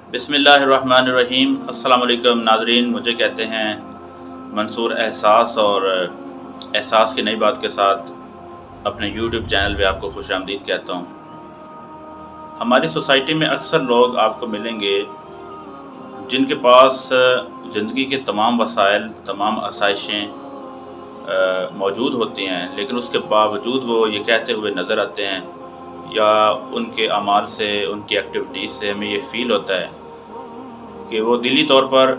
बिस्मिल्लाहिर्रहमानिर्रहीम। अस्सलाम वालेकुम नाज़रीन, मुझे कहते हैं मंसूर एहसास, और एहसास की नई बात के साथ अपने यूट्यूब चैनल पे आपको खुशामदीद कहता हूँ। हमारी सोसाइटी में अक्सर लोग आपको मिलेंगे जिनके पास ज़िंदगी के तमाम वसाइल, तमाम आसाइशें मौजूद होती हैं, लेकिन उसके बावजूद वो ये कहते हुए नज़र आते हैं, या उनके अमाल से, उनकी एक्टिविटीज़ से हमें ये फ़ील होता है कि वो दिली तौर पर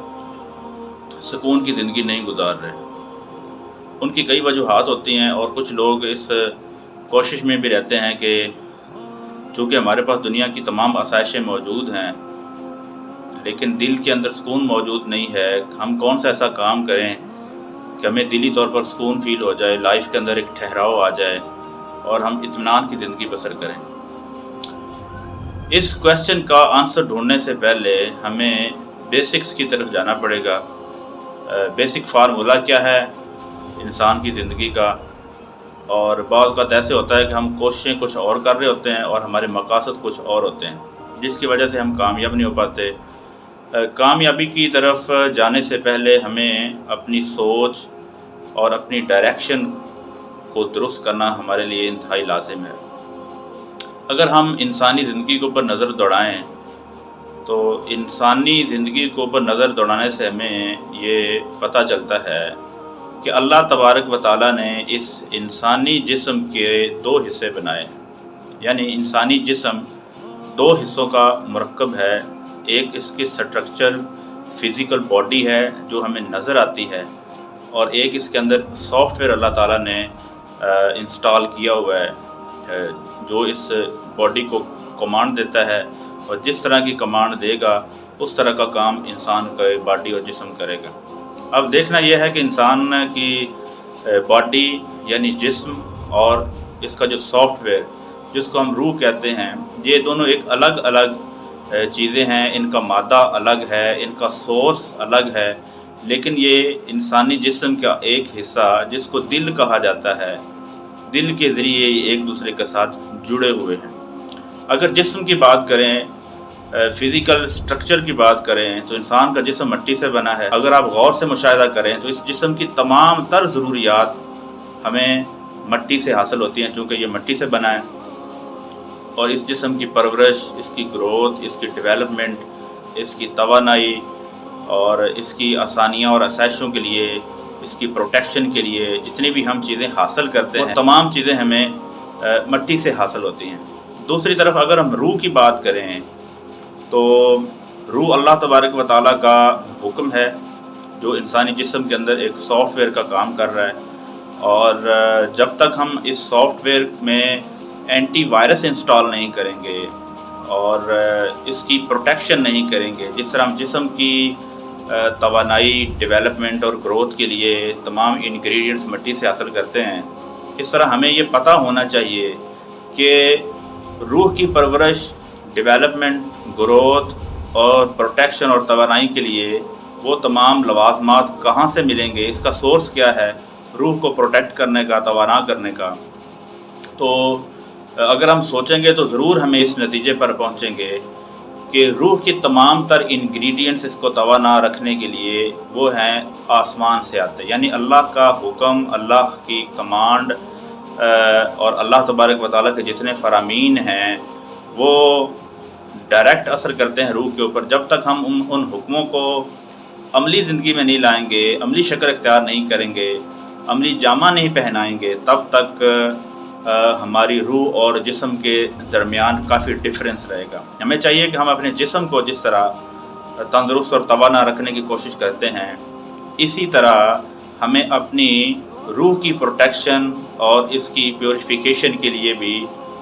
सुकून की ज़िंदगी नहीं गुजार रहे। उनकी कई वजूहात होती हैं, और कुछ लोग इस कोशिश में भी रहते हैं कि चूँकि हमारे पास दुनिया की तमाम आसाइशें मौजूद हैं, लेकिन दिल के अंदर सुकून मौजूद नहीं है, हम कौन सा ऐसा काम करें कि हमें दिली तौर पर सुकून फ़ील हो जाए, लाइफ के अंदर एक ठहराव आ जाए और हम इत्मीनान की ज़िंदगी बसर करें। इस क्वेश्चन का आंसर ढूंढने से पहले हमें बेसिक्स की तरफ जाना पड़ेगा। बेसिक फार्मूला क्या है इंसान की ज़िंदगी का, और बाज़ औक़ात ऐसे होता है कि हम कोशिशें कुछ और कर रहे होते हैं और हमारे मकासद कुछ और होते हैं, जिसकी वजह से हम कामयाब नहीं हो पाते। कामयाबी की तरफ जाने से पहले हमें अपनी सोच और अपनी डायरेक्शन को दुरुस्त करना हमारे लिए इंतहाई लाज़िम है। अगर हम इंसानी ज़िंदगी के ऊपर नज़र दौड़ाएँ, तो इंसानी ज़िंदगी के ऊपर नज़र दौड़ाने से हमें ये पता चलता है कि अल्लाह तबारक व तआला ने इस इंसानी जिस्म के दो हिस्से बनाए हैं। यानी इंसानी जिस्म दो हिस्सों का मुरक्कब है। एक इसकी स्ट्रक्चर फ़िज़िकल बॉडी है जो हमें नज़र आती है, और एक इसके अंदर सॉफ्टवेयर अल्लाह ताला ने इंस्टॉल किया हुआ है, जो इस बॉडी को कमांड देता है, और जिस तरह की कमांड देगा उस तरह का काम इंसान का बॉडी और जिस्म करेगा। अब देखना यह है कि इंसान की बॉडी यानी जिस्म और इसका जो सॉफ्टवेयर जिसको हम रूह कहते हैं, ये दोनों एक अलग अलग चीज़ें हैं। इनका मादा अलग है, इनका सोर्स अलग है, लेकिन ये इंसानी जिस्म का एक हिस्सा जिसको दिल कहा जाता है, दिल के ज़रिए एक दूसरे के साथ जुड़े हुए हैं। अगर जिस्म की बात करें, फ़िज़िकल स्ट्रक्चर की बात करें, तो इंसान का जिस्म मिट्टी से बना है। अगर आप गौर से मुशाहिदा करें तो इस जिस्म की तमाम तर ज़रूरियात हमें मिट्टी से हासिल होती हैं, चूँकि ये मिट्टी से बना है। और इस जिस्म की परवरिश, इसकी ग्रोथ, इसकी डेवलपमेंट, इसकी तवानाई और इसकी आसानियाँ और आसाइशों के लिए, इसकी प्रोटेक्शन के लिए जितनी भी हम चीज़ें हासिल करते हैं, तमाम चीज़ें हमें मिट्टी से हासिल होती हैं। दूसरी तरफ अगर हम रूह की बात करें, तो रूह अल्लाह तबारक व तआला का हुक्म है, जो इंसानी जिस्म के अंदर एक सॉफ्टवेयर का काम कर रहा है। और जब तक हम इस सॉफ्टवेयर में एंटी वायरस इंस्टॉल नहीं करेंगे और इसकी प्रोटेक्शन नहीं करेंगे, जिस तरह हम जिस्म की तवानाई, डेवलपमेंट और ग्रोथ के लिए तमाम इंग्रेडिएंट्स मिट्टी से हासिल करते हैं, इस तरह हमें ये पता होना चाहिए कि रूह की परवरिश, डेवलपमेंट, ग्रोथ और प्रोटेक्शन और तवानाई के लिए वो तमाम लवाज़मात कहाँ से मिलेंगे, इसका सोर्स क्या है रूह को प्रोटेक्ट करने का, तवाना करने का। तो अगर हम सोचेंगे तो ज़रूर हमें इस नतीजे पर पहुँचेंगे कि रूह की तमाम तर इंग्रेडिएंट्स इसको तवाना रखने के लिए वो हैं आसमान से आते, यानी अल्लाह का हुक्म, अल्लाह की कमांड और अल्लाह तबारक व तआला के जितने फ़रामीन हैं वो डायरेक्ट असर करते हैं रूह के ऊपर। जब तक हम उन हुक्मों को अमली ज़िंदगी में नहीं लाएंगे, अमली शक्ल इख्तियार नहीं करेंगे, अमली जामा नहीं पहनाएंगे, तब तक हमारी रूह और जिस्म के दरमियान काफ़ी डिफरेंस रहेगा। हमें चाहिए कि हम अपने जिस्म को जिस तरह तंदुरुस्त और तवाना रखने की कोशिश करते हैं, इसी तरह हमें अपनी रूह की प्रोटेक्शन और इसकी प्योरिफिकेशन के लिए भी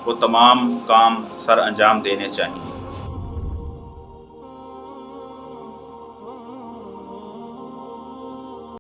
वो तमाम काम सर अंजाम देने चाहिए।